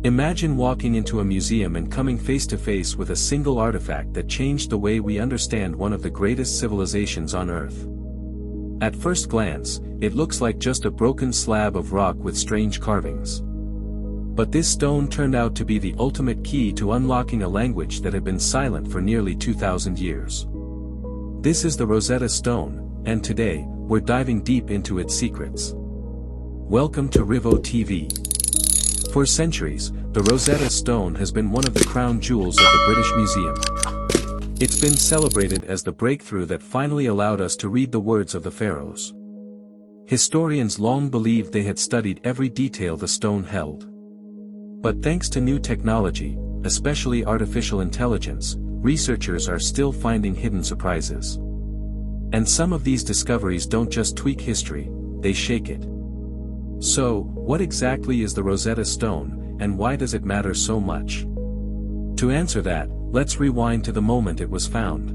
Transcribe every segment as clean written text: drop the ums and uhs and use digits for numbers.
Imagine walking into a museum and coming face to face with a single artifact that changed the way we understand one of the greatest civilizations on Earth. At first glance, it looks like just a broken slab of rock with strange carvings. But this stone turned out to be the ultimate key to unlocking a language that had been silent for nearly 2,000 years. This is the Rosetta Stone, and today, we're diving deep into its secrets. Welcome to Rivo TV. For centuries, the Rosetta Stone has been one of the crown jewels of the British Museum. It's been celebrated as the breakthrough that finally allowed us to read the words of the pharaohs. Historians long believed they had studied every detail the stone held. But thanks to new technology, especially artificial intelligence, researchers are still finding hidden surprises. And some of these discoveries don't just tweak history, they shake it. So, what exactly is the Rosetta Stone, and why does it matter so much? To answer that, let's rewind to the moment it was found.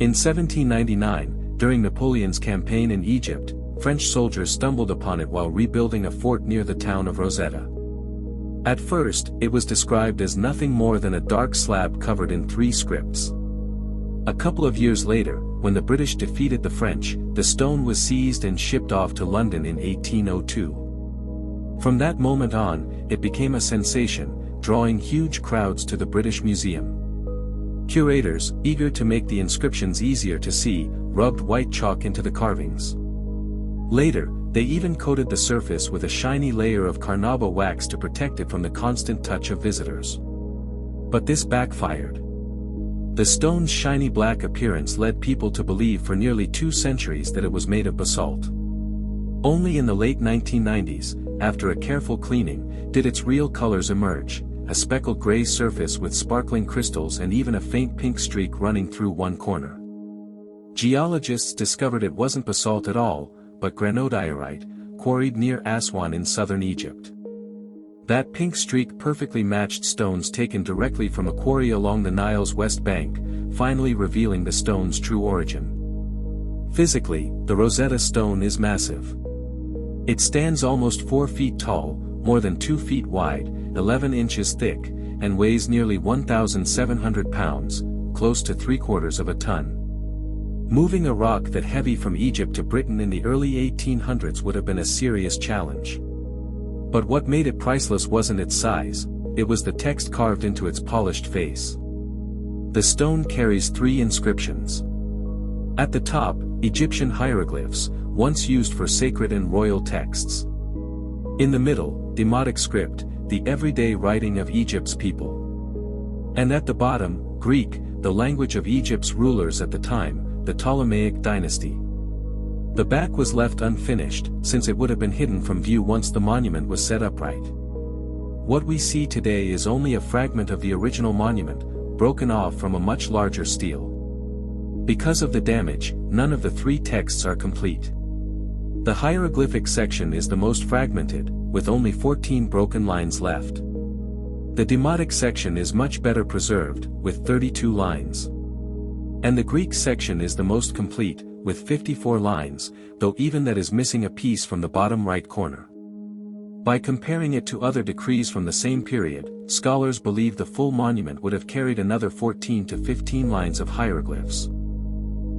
In 1799, during Napoleon's campaign in Egypt, French soldiers stumbled upon it while rebuilding a fort near the town of Rosetta. At first, it was described as nothing more than a dark slab covered in 3 scripts. A couple of years later, when the British defeated the French, the stone was seized and shipped off to London in 1802. From that moment on, it became a sensation, drawing huge crowds to the British Museum. Curators, eager to make the inscriptions easier to see, rubbed white chalk into the carvings. Later, they even coated the surface with a shiny layer of carnauba wax to protect it from the constant touch of visitors. But this backfired. The stone's shiny black appearance led people to believe for nearly 2 centuries that it was made of basalt. Only in the late 1990s, after a careful cleaning, did its real colors emerge, a speckled gray surface with sparkling crystals and even a faint pink streak running through one corner. Geologists discovered it wasn't basalt at all, but granodiorite, quarried near Aswan in southern Egypt. That pink streak perfectly matched stones taken directly from a quarry along the Nile's west bank, finally revealing the stone's true origin. Physically, the Rosetta Stone is massive. It stands almost 4 feet tall, more than 2 feet wide, 11 inches thick, and weighs nearly 1,700 pounds, close to 3/4 of a ton. Moving a rock that heavy from Egypt to Britain in the early 1800s would have been a serious challenge. But what made it priceless wasn't its size, it was the text carved into its polished face. The stone carries 3 inscriptions. At the top, Egyptian hieroglyphs, once used for sacred and royal texts. In the middle, Demotic script, the everyday writing of Egypt's people. And at the bottom, Greek, the language of Egypt's rulers at the time, the Ptolemaic dynasty. The back was left unfinished, since it would have been hidden from view once the monument was set upright. What we see today is only a fragment of the original monument, broken off from a much larger stele. Because of the damage, none of the 3 texts are complete. The hieroglyphic section is the most fragmented, with only 14 broken lines left. The Demotic section is much better preserved, with 32 lines. And the Greek section is the most complete, with 54 lines, though even that is missing a piece from the bottom right corner. By comparing it to other decrees from the same period, scholars believe the full monument would have carried another 14 to 15 lines of hieroglyphs.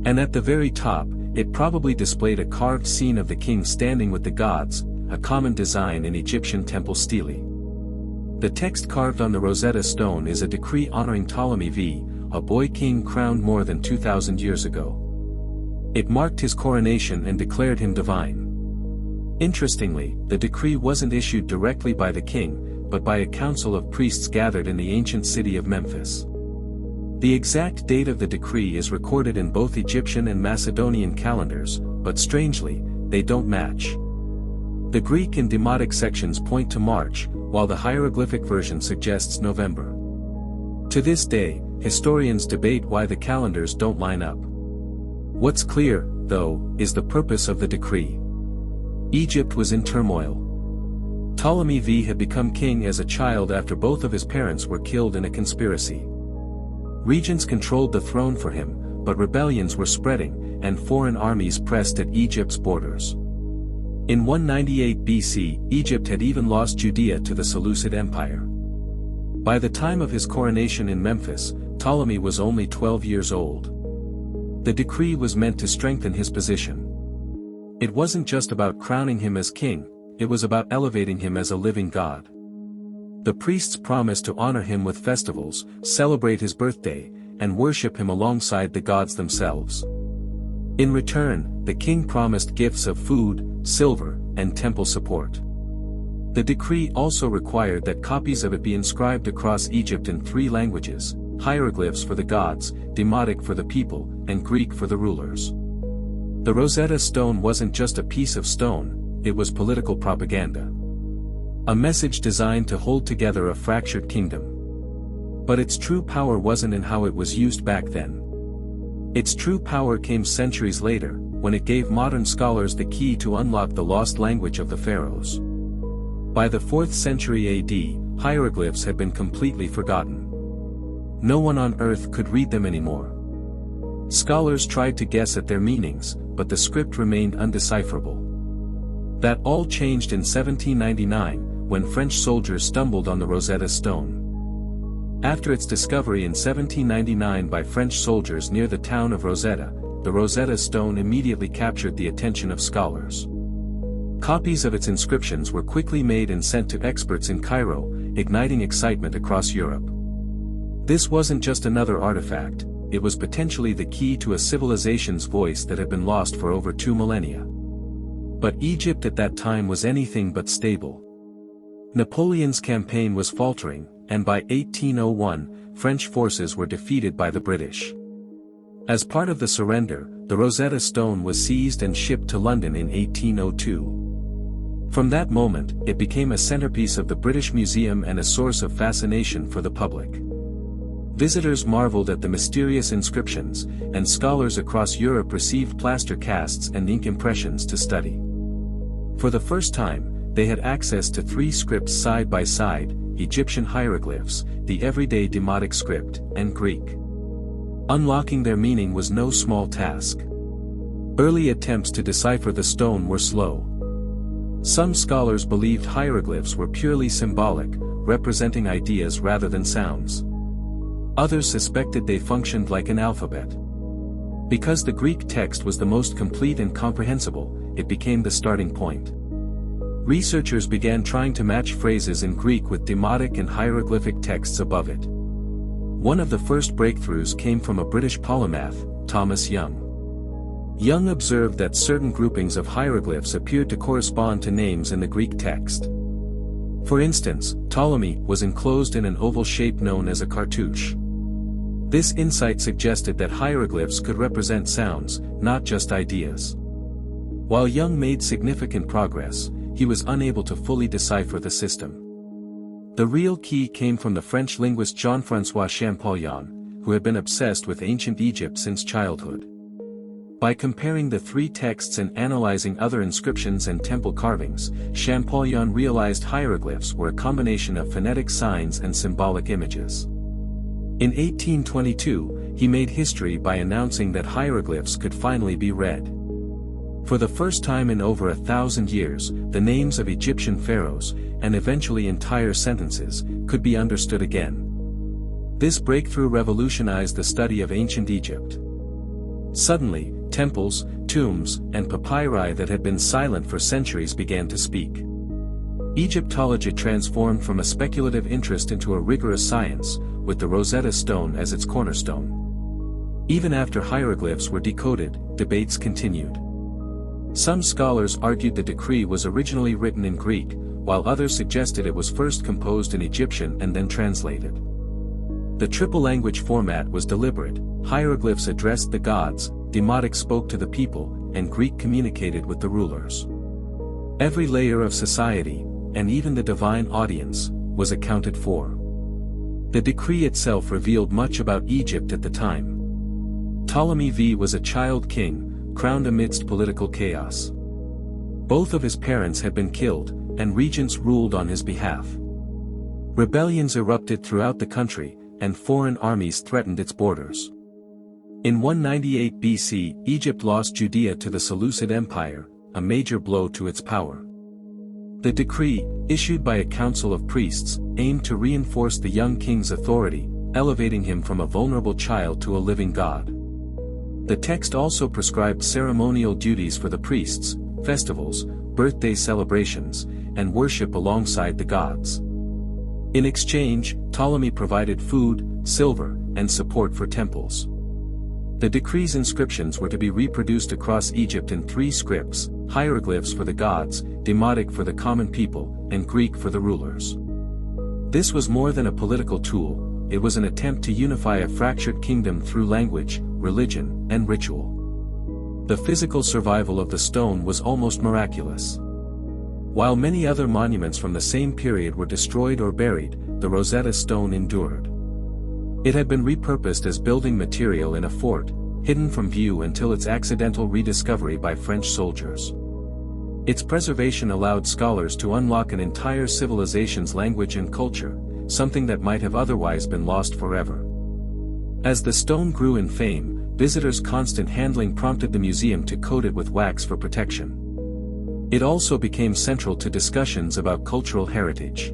And at the very top, it probably displayed a carved scene of the king standing with the gods, a common design in Egyptian temple stele. The text carved on the Rosetta Stone is a decree honoring Ptolemy V, a boy king crowned more than 2,000 years ago. It marked his coronation and declared him divine. Interestingly, the decree wasn't issued directly by the king, but by a council of priests gathered in the ancient city of Memphis. The exact date of the decree is recorded in both Egyptian and Macedonian calendars, but strangely, they don't match. The Greek and Demotic sections point to March, while the hieroglyphic version suggests November. To this day, historians debate why the calendars don't line up. What's clear, though, is the purpose of the decree. Egypt was in turmoil. Ptolemy V had become king as a child after both of his parents were killed in a conspiracy. Regents controlled the throne for him, but rebellions were spreading, and foreign armies pressed at Egypt's borders. In 198 BC, Egypt had even lost Judea to the Seleucid Empire. By the time of his coronation in Memphis, Ptolemy was only 12 years old. The decree was meant to strengthen his position. It wasn't just about crowning him as king, it was about elevating him as a living god. The priests promised to honor him with festivals, celebrate his birthday, and worship him alongside the gods themselves. In return, the king promised gifts of food, silver, and temple support. The decree also required that copies of it be inscribed across Egypt in 3 languages: hieroglyphs for the gods, demotic for the people, and Greek for the rulers. The Rosetta Stone wasn't just a piece of stone, it was political propaganda. A message designed to hold together a fractured kingdom. But its true power wasn't in how it was used back then. Its true power came centuries later, when it gave modern scholars the key to unlock the lost language of the pharaohs. By the 4th century AD, hieroglyphs had been completely forgotten. No one on earth could read them anymore. Scholars tried to guess at their meanings, but the script remained undecipherable. That all changed in 1799, when French soldiers stumbled on the Rosetta Stone. After its discovery in 1799 by French soldiers near the town of Rosetta, the Rosetta Stone immediately captured the attention of scholars. Copies of its inscriptions were quickly made and sent to experts in Cairo, igniting excitement across Europe. This wasn't just another artifact, it was potentially the key to a civilization's voice that had been lost for over 2 millennia. But Egypt at that time was anything but stable. Napoleon's campaign was faltering, and by 1801, French forces were defeated by the British. As part of the surrender, the Rosetta Stone was seized and shipped to London in 1802. From that moment, it became a centerpiece of the British Museum and a source of fascination for the public. Visitors marveled at the mysterious inscriptions, and scholars across Europe received plaster casts and ink impressions to study. For the first time, they had access to 3 scripts side by side: Egyptian hieroglyphs, the everyday demotic script, and Greek. Unlocking their meaning was no small task. Early attempts to decipher the stone were slow. Some scholars believed hieroglyphs were purely symbolic, representing ideas rather than sounds. Others suspected they functioned like an alphabet. Because the Greek text was the most complete and comprehensible, it became the starting point. Researchers began trying to match phrases in Greek with demotic and hieroglyphic texts above it. One of the first breakthroughs came from a British polymath, Thomas Young. Young observed that certain groupings of hieroglyphs appeared to correspond to names in the Greek text. For instance, Ptolemy was enclosed in an oval shape known as a cartouche. This insight suggested that hieroglyphs could represent sounds, not just ideas. While Young made significant progress, he was unable to fully decipher the system. The real key came from the French linguist Jean-François Champollion, who had been obsessed with ancient Egypt since childhood. By comparing the 3 texts and analyzing other inscriptions and temple carvings, Champollion realized hieroglyphs were a combination of phonetic signs and symbolic images. In 1822, he made history by announcing that hieroglyphs could finally be read. For the first time in over 1,000 years, the names of Egyptian pharaohs, and eventually entire sentences, could be understood again. This breakthrough revolutionized the study of ancient Egypt. Suddenly, temples, tombs, and papyri that had been silent for centuries began to speak. Egyptology transformed from a speculative interest into a rigorous science, with the Rosetta Stone as its cornerstone. Even after hieroglyphs were decoded, debates continued. Some scholars argued the decree was originally written in Greek, while others suggested it was first composed in Egyptian and then translated. The triple language format was deliberate: hieroglyphs addressed the gods, demotic spoke to the people, and Greek communicated with the rulers. Every layer of society, and even the divine audience, was accounted for. The decree itself revealed much about Egypt at the time. Ptolemy V was a child king, crowned amidst political chaos. Both of his parents had been killed, and regents ruled on his behalf. Rebellions erupted throughout the country, and foreign armies threatened its borders. In 198 BC, Egypt lost Judea to the Seleucid Empire, a major blow to its power. The decree, issued by a council of priests, aimed to reinforce the young king's authority, elevating him from a vulnerable child to a living god. The text also prescribed ceremonial duties for the priests, festivals, birthday celebrations, and worship alongside the gods. In exchange, Ptolemy provided food, silver, and support for temples. The decree's inscriptions were to be reproduced across Egypt in 3 scripts: hieroglyphs for the gods, Demotic for the common people, and Greek for the rulers. This was more than a political tool, it was an attempt to unify a fractured kingdom through language, religion, and ritual. The physical survival of the stone was almost miraculous. While many other monuments from the same period were destroyed or buried, the Rosetta Stone endured. It had been repurposed as building material in a fort, hidden from view until its accidental rediscovery by French soldiers. Its preservation allowed scholars to unlock an entire civilization's language and culture, something that might have otherwise been lost forever. As the stone grew in fame, visitors' constant handling prompted the museum to coat it with wax for protection. It also became central to discussions about cultural heritage.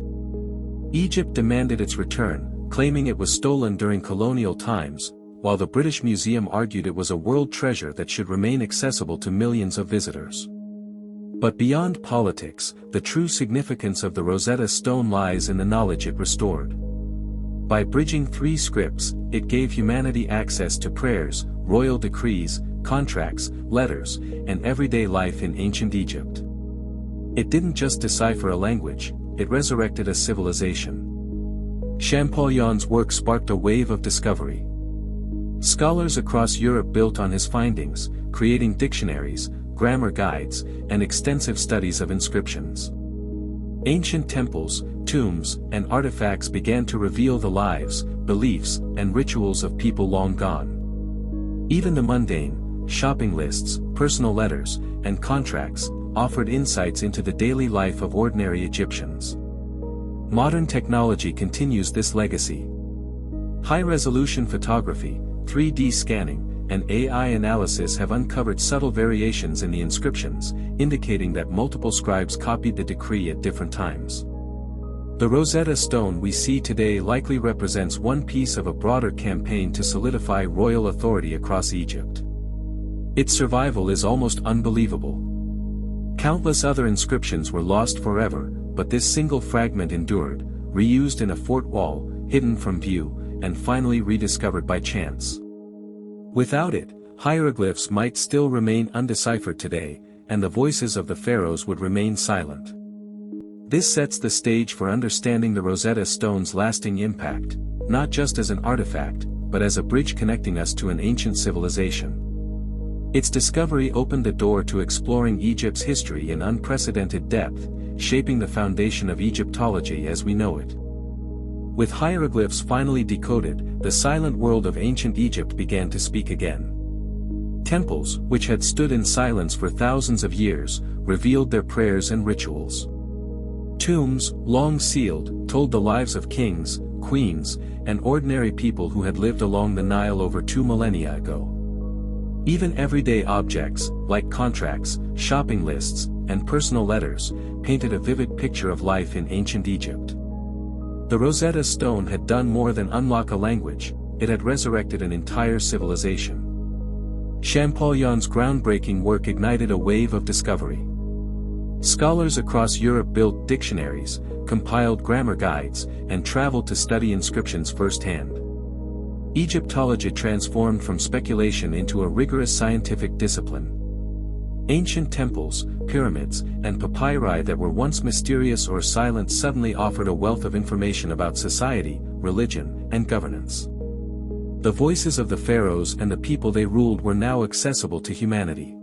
Egypt demanded its return, claiming it was stolen during colonial times, while the British Museum argued it was a world treasure that should remain accessible to millions of visitors. But beyond politics, the true significance of the Rosetta Stone lies in the knowledge it restored. By bridging 3 scripts, it gave humanity access to prayers, royal decrees, contracts, letters, and everyday life in ancient Egypt. It didn't just decipher a language, it resurrected a civilization. Champollion's work sparked a wave of discovery. Scholars across Europe built on his findings, creating dictionaries, grammar guides, and extensive studies of inscriptions. Ancient temples, tombs, and artifacts began to reveal the lives, beliefs, and rituals of people long gone. Even the mundane, shopping lists, personal letters, and contracts, offered insights into the daily life of ordinary Egyptians. Modern technology continues this legacy. High-resolution photography, 3D scanning, and AI analysis have uncovered subtle variations in the inscriptions, indicating that multiple scribes copied the decree at different times. The Rosetta Stone we see today likely represents one piece of a broader campaign to solidify royal authority across Egypt. Its survival is almost unbelievable. Countless other inscriptions were lost forever, but this single fragment endured, reused in a fort wall, hidden from view, and finally rediscovered by chance. Without it, hieroglyphs might still remain undeciphered today, and the voices of the pharaohs would remain silent. This sets the stage for understanding the Rosetta Stone's lasting impact, not just as an artifact, but as a bridge connecting us to an ancient civilization. Its discovery opened the door to exploring Egypt's history in unprecedented depth, shaping the foundation of Egyptology as we know it. With hieroglyphs finally decoded, the silent world of ancient Egypt began to speak again. Temples, which had stood in silence for thousands of years, revealed their prayers and rituals. Tombs, long sealed, told the lives of kings, queens, and ordinary people who had lived along the Nile over 2 millennia ago. Even everyday objects, like contracts, shopping lists, and personal letters, painted a vivid picture of life in ancient Egypt. The Rosetta Stone had done more than unlock a language, it had resurrected an entire civilization. Champollion's groundbreaking work ignited a wave of discovery. Scholars across Europe built dictionaries, compiled grammar guides, and traveled to study inscriptions firsthand. Egyptology transformed from speculation into a rigorous scientific discipline. Ancient temples, pyramids, and papyri that were once mysterious or silent suddenly offered a wealth of information about society, religion, and governance. The voices of the pharaohs and the people they ruled were now accessible to humanity.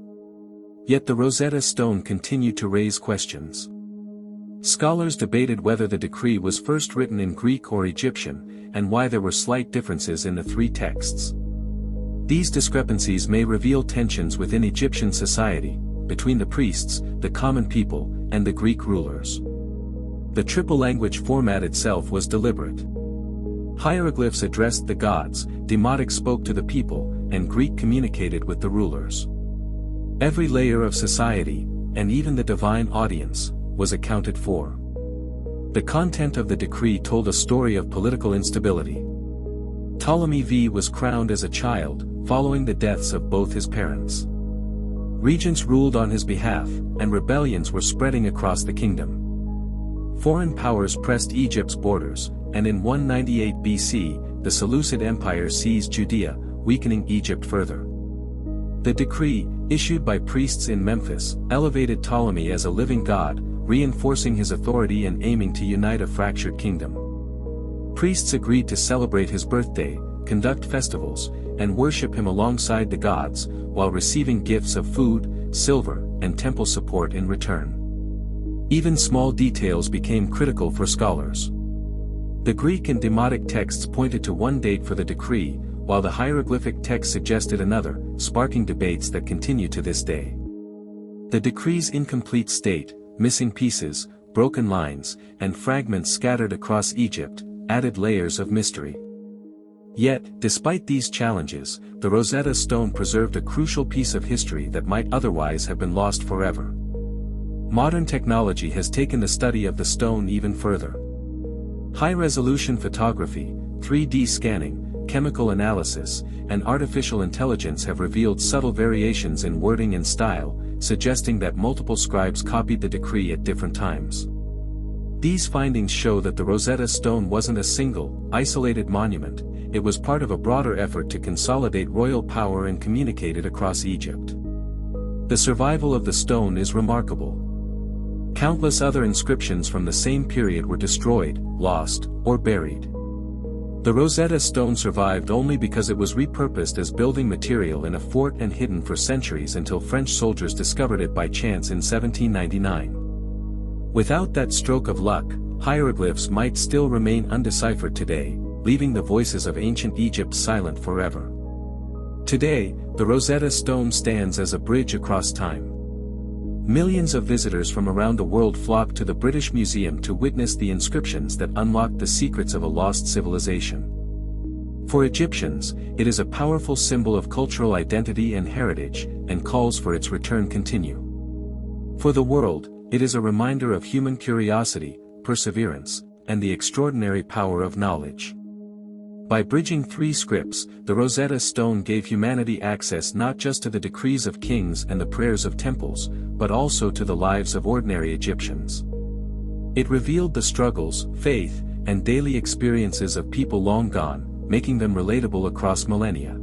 Yet the Rosetta Stone continued to raise questions. Scholars debated whether the decree was first written in Greek or Egyptian, and why there were slight differences in the 3 texts. These discrepancies may reveal tensions within Egyptian society, between the priests, the common people, and the Greek rulers. The triple language format itself was deliberate. Hieroglyphs addressed the gods, Demotic spoke to the people, and Greek communicated with the rulers. Every layer of society, and even the divine audience, was accounted for. The content of the decree told a story of political instability. Ptolemy V was crowned as a child, following the deaths of both his parents. Regents ruled on his behalf, and rebellions were spreading across the kingdom. Foreign powers pressed Egypt's borders, and in 198 BC, the Seleucid Empire seized Judea, weakening Egypt further. The decree, issued by priests in Memphis, elevated Ptolemy as a living god, reinforcing his authority and aiming to unite a fractured kingdom. Priests agreed to celebrate his birthday, conduct festivals, and worship him alongside the gods, while receiving gifts of food, silver, and temple support in return. Even small details became critical for scholars. The Greek and Demotic texts pointed to one date for the decree, while the hieroglyphic text suggested another, sparking debates that continue to this day. The decree's incomplete state, missing pieces, broken lines, and fragments scattered across Egypt, added layers of mystery. Yet, despite these challenges, the Rosetta Stone preserved a crucial piece of history that might otherwise have been lost forever. Modern technology has taken the study of the stone even further. High-resolution photography, 3D scanning, chemical analysis, and artificial intelligence have revealed subtle variations in wording and style, suggesting that multiple scribes copied the decree at different times. These findings show that the Rosetta Stone wasn't a single, isolated monument, it was part of a broader effort to consolidate royal power and communicate it across Egypt. The survival of the stone is remarkable. Countless other inscriptions from the same period were destroyed, lost, or buried. The Rosetta Stone survived only because it was repurposed as building material in a fort and hidden for centuries until French soldiers discovered it by chance in 1799. Without that stroke of luck, hieroglyphs might still remain undeciphered today, leaving the voices of ancient Egypt silent forever. Today, the Rosetta Stone stands as a bridge across time. Millions of visitors from around the world flock to the British Museum to witness the inscriptions that unlock the secrets of a lost civilization. For Egyptians, it is a powerful symbol of cultural identity and heritage, and calls for its return continue. For the world, it is a reminder of human curiosity, perseverance, and the extraordinary power of knowledge. By bridging three scripts, the Rosetta Stone gave humanity access not just to the decrees of kings and the prayers of temples, but also to the lives of ordinary Egyptians. It revealed the struggles, faith, and daily experiences of people long gone, making them relatable across millennia.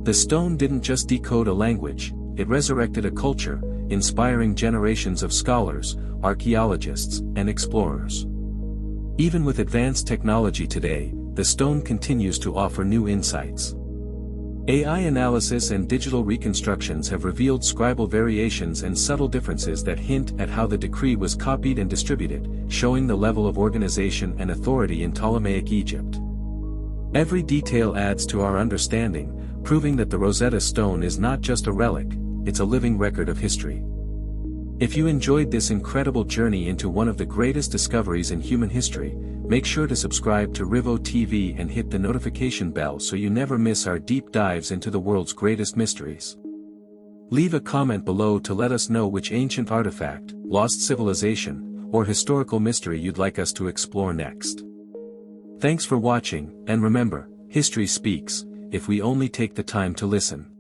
The stone didn't just decode a language, it resurrected a culture, inspiring generations of scholars, archaeologists, and explorers. Even with advanced technology today, the stone continues to offer new insights. AI analysis and digital reconstructions have revealed scribal variations and subtle differences that hint at how the decree was copied and distributed, showing the level of organization and authority in Ptolemaic Egypt. Every detail adds to our understanding, proving that the Rosetta Stone is not just a relic, it's a living record of history. If you enjoyed this incredible journey into one of the greatest discoveries in human history, make sure to subscribe to Rivo TV and hit the notification bell so you never miss our deep dives into the world's greatest mysteries. Leave a comment below to let us know which ancient artifact, lost civilization, or historical mystery you'd like us to explore next. Thanks for watching, and remember, history speaks, if we only take the time to listen.